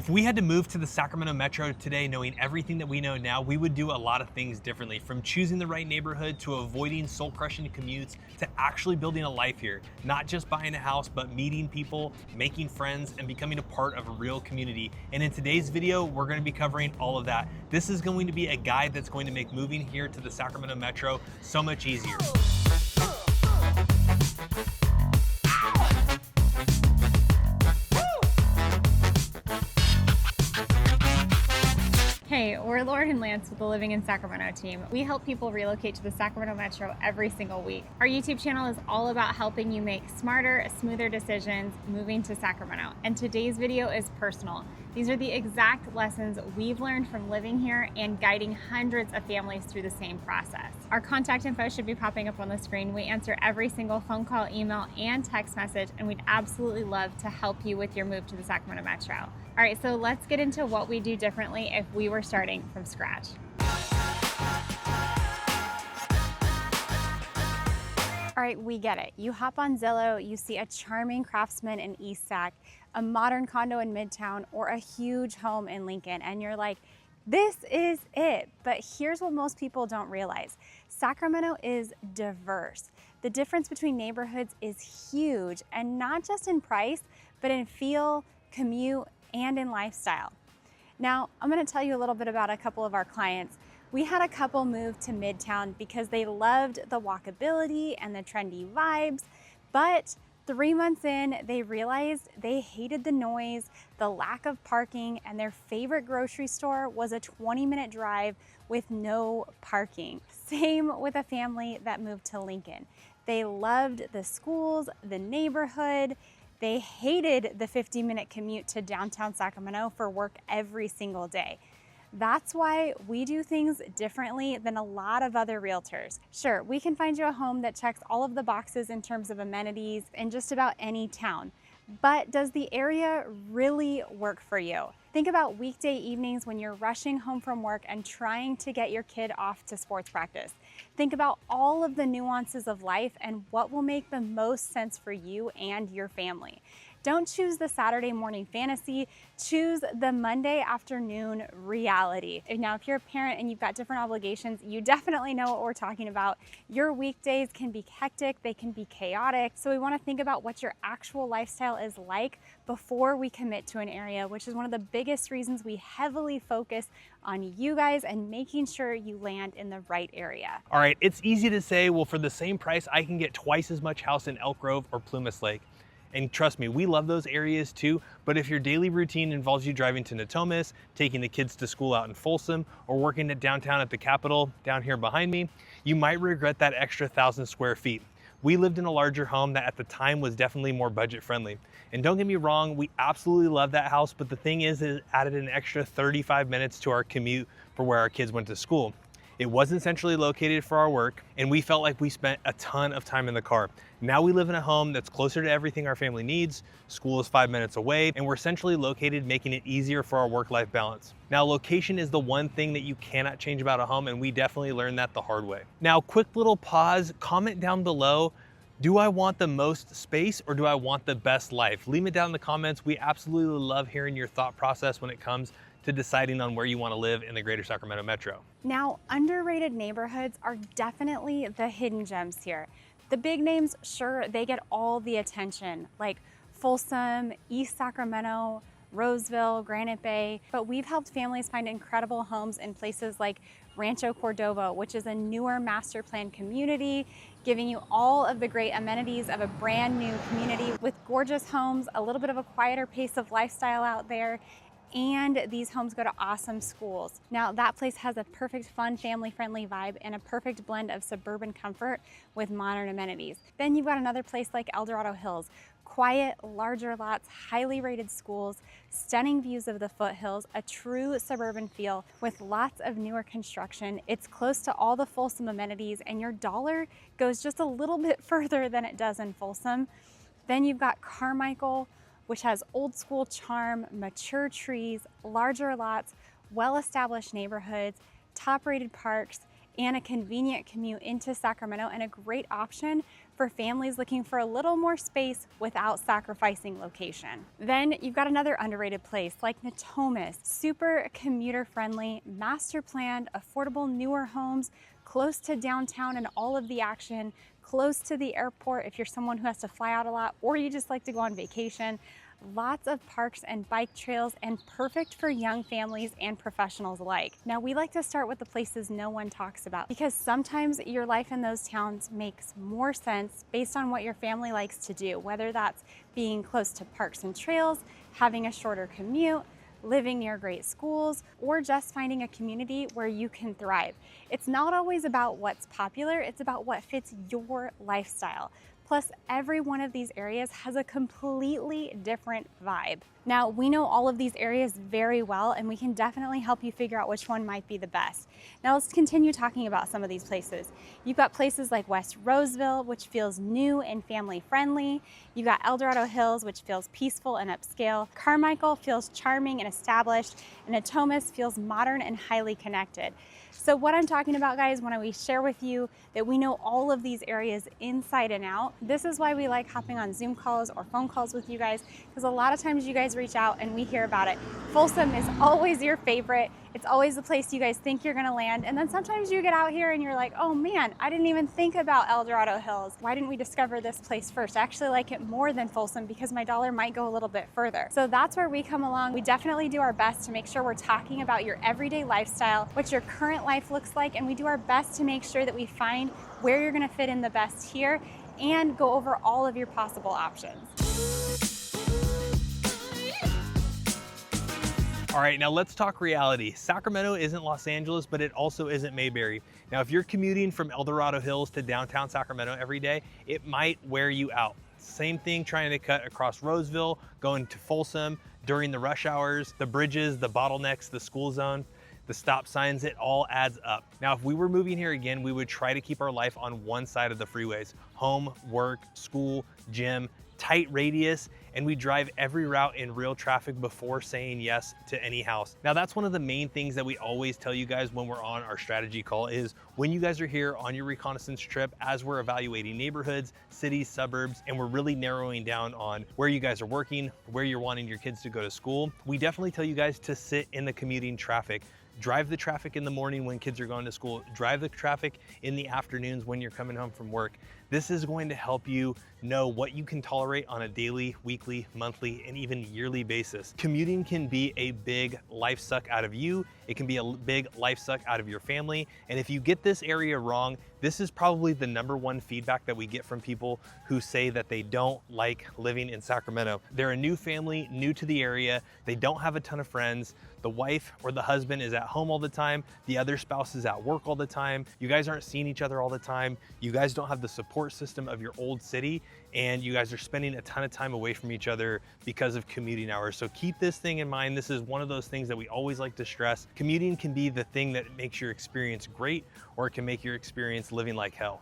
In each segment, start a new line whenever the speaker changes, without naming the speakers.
If we had to move to the Sacramento Metro today, knowing everything that we know now, we would do a lot of things differently, from choosing the right neighborhood to avoiding soul-crushing commutes to actually building a life here. Not just buying a house, but meeting people, making friends, and becoming a part of a real community. And in today's video, we're going to be covering all of that. This is going to be a guide that's going to make moving here to the Sacramento Metro so much easier.
Hey, we're Lauren and Lance with the Living in Sacramento team. We help people relocate to the Sacramento Metro every single week. Our YouTube channel is all about helping you make smarter, smoother decisions moving to Sacramento. And today's video is personal. These are the exact lessons we've learned from living here and guiding hundreds of families through the same process. Our contact info should be popping up on the screen. We answer every single phone call, email, and text message, and we'd absolutely love to help you with your move to the Sacramento Metro. All right, so let's get into what we do differently if we were starting from scratch. All right, we get it. You hop on Zillow, you see a charming craftsman in East Sac, a modern condo in Midtown, or a huge home in Lincoln, and you're like, this is it. But here's what most people don't realize. Sacramento is diverse. The difference between neighborhoods is huge, and not just in price, but in feel, commute, and in lifestyle. Now, I'm gonna tell you a little bit about a couple of our clients. We had a couple move to Midtown because they loved the walkability and the trendy vibes, but 3 months in, they realized they hated the noise, the lack of parking, and their favorite grocery store was a 20-minute drive with no parking. Same with a family that moved to Lincoln. They loved the schools, the neighborhood. They hated the 50-minute commute to downtown Sacramento for work every single day. That's why we do things differently than a lot of other realtors. Sure, we can find you a home that checks all of the boxes in terms of amenities in just about any town. But does the area really work for you? Think about weekday evenings when you're rushing home from work and trying to get your kid off to sports practice. Think about all of the nuances of life and what will make the most sense for you and your family. Don't choose the Saturday morning fantasy, choose the Monday afternoon reality. Now, if you're a parent and you've got different obligations, you definitely know what we're talking about. Your weekdays can be hectic, they can be chaotic. So we wanna think about what your actual lifestyle is like before we commit to an area, which is one of the biggest reasons we heavily focus on you guys and making sure you land in the right area.
All right, it's easy to say, well, for the same price, I can get twice as much house in Elk Grove or Plumas Lake. And trust me, we love those areas too, but if your daily routine involves you driving to Natomas, taking the kids to school out in Folsom, or working at downtown at the Capitol down here behind me, you might regret that extra 1,000 square feet. We lived in a larger home that at the time was definitely more budget friendly. And don't get me wrong, we absolutely love that house, but the thing is, it added an extra 35 minutes to our commute for where our kids went to school. It wasn't centrally located for our work, and we felt like we spent a ton of time in the car. Now we live in a home that's closer to everything our family needs, school is 5 minutes away, and we're centrally located, making it easier for our work-life balance. Now, location is the one thing that you cannot change about a home, and we definitely learned that the hard way. Now, quick little pause, comment down below, do I want the most space or do I want the best life? Leave it down in the comments. We absolutely love hearing your thought process when it comes to deciding on where you want to live in the greater Sacramento Metro.
Now, underrated neighborhoods are definitely the hidden gems here. The big names, sure, they get all the attention, like Folsom, East Sacramento, Roseville, Granite Bay, but we've helped families find incredible homes in places like Rancho Cordova, which is a newer master plan community, giving you all of the great amenities of a brand new community with gorgeous homes, a little bit of a quieter pace of lifestyle out there, and these homes go to awesome schools. Now, that place has a perfect fun, family-friendly vibe and a perfect blend of suburban comfort with modern amenities. Then you've got another place like El Dorado Hills, quiet, larger lots, highly rated schools, stunning views of the foothills, a true suburban feel with lots of newer construction. It's close to all the Folsom amenities, and your dollar goes just a little bit further than it does in Folsom. Then you've got Carmichael, which has old school charm, mature trees, larger lots, well-established neighborhoods, top-rated parks, and a convenient commute into Sacramento, and a great option for families looking for a little more space without sacrificing location. Then you've got another underrated place like Natomas, super commuter friendly, master planned, affordable newer homes, close to downtown and all of the action, close to the airport if you're someone who has to fly out a lot or you just like to go on vacation. Lots of parks and bike trails, and perfect for young families and professionals alike. Now, we like to start with the places no one talks about because sometimes your life in those towns makes more sense based on what your family likes to do, whether that's being close to parks and trails, having a shorter commute, living near great schools, or just finding a community where you can thrive. It's not always about what's popular, it's about what fits your lifestyle. Plus, every one of these areas has a completely different vibe. Now, we know all of these areas very well, and we can definitely help you figure out which one might be the best. Now, let's continue talking about some of these places. You've got places like West Roseville, which feels new and family friendly. You've got El Dorado Hills, which feels peaceful and upscale. Carmichael feels charming and established, and Natomas feels modern and highly connected. So what I'm talking about, guys, when we share with you that we know all of these areas inside and out, this is why we like hopping on Zoom calls or phone calls with you guys, because a lot of times you guys reach out and we hear about it. Folsom is always your favorite. It's always the place you guys think you're gonna land. And then sometimes you get out here and you're like, oh man, I didn't even think about El Dorado Hills. Why didn't we discover this place first? I actually like it more than Folsom because my dollar might go a little bit further. So that's where we come along. We definitely do our best to make sure we're talking about your everyday lifestyle, what your current life looks like, and we do our best to make sure that we find where you're gonna fit in the best here and go over all of your possible options.
All right, now let's talk reality. Sacramento isn't Los Angeles, but it also isn't Mayberry. Now, if you're commuting from El Dorado Hills to downtown Sacramento every day, it might wear you out. Same thing trying to cut across Roseville, going to Folsom during the rush hours, the bridges, the bottlenecks, the school zone, the stop signs, it all adds up. Now, if we were moving here again, we would try to keep our life on one side of the freeways: home, work, school, gym, tight radius, and we drive every route in real traffic before saying yes to any house. Now, that's one of the main things that we always tell you guys when we're on our strategy call is when you guys are here on your reconnaissance trip, as we're evaluating neighborhoods, cities, suburbs, and we're really narrowing down on where you guys are working, where you're wanting your kids to go to school, we definitely tell you guys to sit in the commuting traffic. Drive the traffic in the morning when kids are going to school. Drive the traffic in the afternoons when you're coming home from work. This is going to help you know what you can tolerate on a daily, weekly, monthly, and even yearly basis. Commuting can be a big life suck out of you. It can be a big life suck out of your family. And if you get this area wrong, this is probably the #1 feedback that we get from people who say that they don't like living in Sacramento. They're a new family, new to the area. They don't have a ton of friends. The wife or the husband is at home all the time. The other spouse is at work all the time. You guys aren't seeing each other all the time. You guys don't have the support system of your old city, and you guys are spending a ton of time away from each other because of commuting hours. So keep this thing in mind. This is one of those things that we always like to stress. Commuting can be the thing that makes your experience great, or it can make your experience living like hell.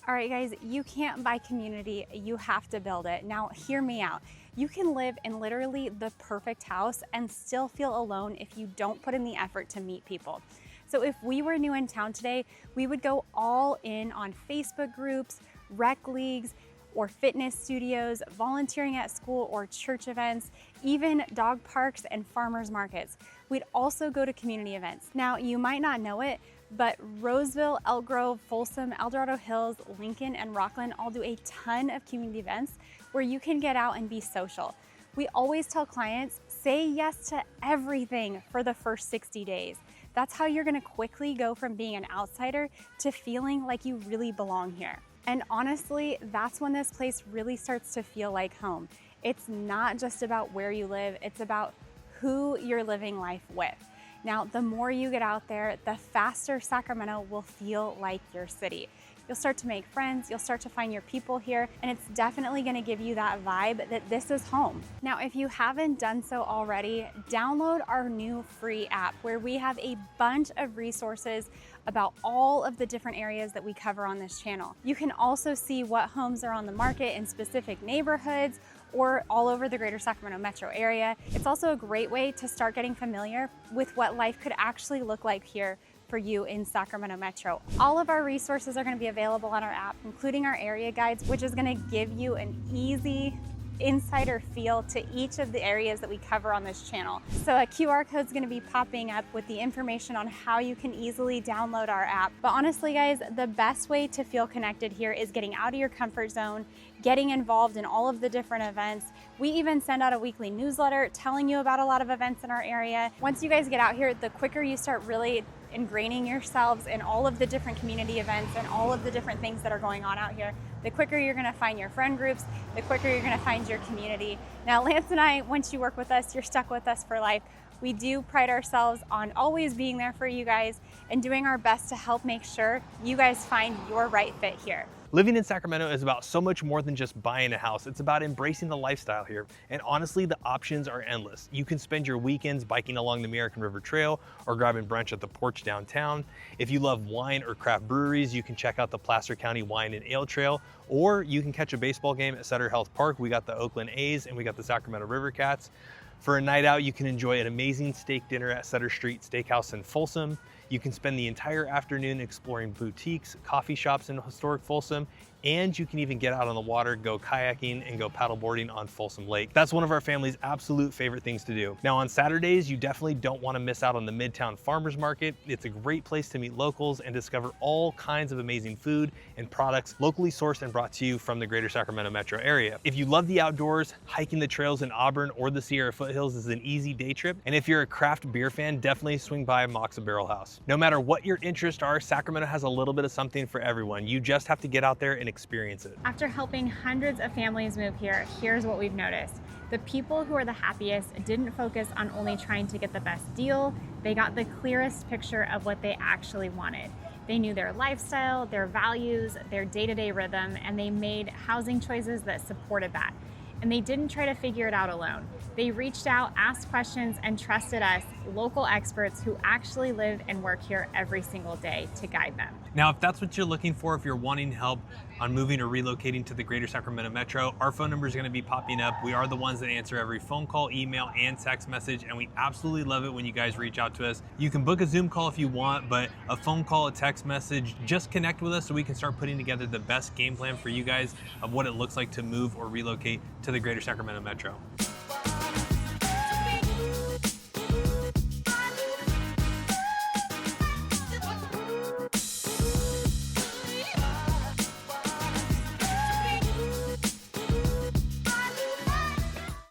All right, guys, you can't buy community, you have to build it. Now, hear me out. You can live in literally the perfect house and still feel alone if you don't put in the effort to meet people. So if we were new in town today, we would go all in on Facebook groups, rec leagues, or fitness studios, volunteering at school or church events, even dog parks and farmers markets. We'd also go to community events. Now, you might not know it, but Roseville, Elk Grove, Folsom, El Dorado Hills, Lincoln, and Rockland all do a ton of community events where you can get out and be social. We always tell clients, say yes to everything for the first 60 days. That's how you're gonna quickly go from being an outsider to feeling like you really belong here. And honestly, that's when this place really starts to feel like home. It's not just about where you live, it's about who you're living life with. Now, the more you get out there, the faster Sacramento will feel like your city. You'll start to make friends, you'll start to find your people here, and it's definitely gonna give you that vibe that this is home. Now, if you haven't done so already, download our new free app where we have a bunch of resources about all of the different areas that we cover on this channel. You can also see what homes are on the market in specific neighborhoods or all over the greater Sacramento metro area. It's also a great way to start getting familiar with what life could actually look like here for you in Sacramento Metro. All of our resources are going to be available on our app, including our area guides, which is going to give you an easy insider feel to each of the areas that we cover on this channel. So a QR code is going to be popping up with the information on how you can easily download our app. But honestly, guys, the best way to feel connected here is getting out of your comfort zone, getting involved in all of the different events. We even send out a weekly newsletter telling you about a lot of events in our area. Once you guys get out here, the quicker you start really ingraining yourselves in all of the different community events and all of the different things that are going on out here, the quicker you're gonna find your friend groups, the quicker you're gonna find your community. Now, Lance and I, once you work with us, you're stuck with us for life. We do pride ourselves on always being there for you guys and doing our best to help make sure you guys find your right fit here.
Living in Sacramento is about so much more than just buying a house. It's about embracing the lifestyle here. And honestly, the options are endless. You can spend your weekends biking along the American River Trail or grabbing brunch at the Porch downtown. If you love wine or craft breweries, you can check out the Placer County Wine and Ale Trail, or you can catch a baseball game at Sutter Health Park. We got the Oakland A's and we got the Sacramento River Cats. For a night out, you can enjoy an amazing steak dinner at Sutter Street Steakhouse in Folsom. You can spend the entire afternoon exploring boutiques, coffee shops in historic Folsom, and you can even get out on the water, go kayaking, and go paddleboarding on Folsom Lake. That's one of our family's absolute favorite things to do. Now on Saturdays, you definitely don't want to miss out on the Midtown Farmers Market. It's a great place to meet locals and discover all kinds of amazing food and products locally sourced and brought to you from the greater Sacramento metro area. If you love the outdoors, hiking the trails in Auburn or the Sierra foothills is an easy day trip. And if you're a craft beer fan, definitely swing by Moxa Barrel House. No matter what your interests are, Sacramento has a little bit of something for everyone. You just have to get out there and experience it.
After helping hundreds of families move here, here's what we've noticed. The people who are the happiest didn't focus on only trying to get the best deal. They got the clearest picture of what they actually wanted. They knew their lifestyle, their values, their day-to-day rhythm, and they made housing choices that supported that. And they didn't try to figure it out alone. They reached out, asked questions, and trusted us, local experts who actually live and work here every single day, to guide them.
Now, if that's what you're looking for, if you're wanting help on moving or relocating to the greater Sacramento metro, our phone number is going to be popping up. We are the ones that answer every phone call, email, and text message, and we absolutely love it when you guys reach out to us. You can book a Zoom call if you want, but a phone call, a text message, just connect with us so we can start putting together the best game plan for you guys of what it looks like to move or relocate to the greater Sacramento metro.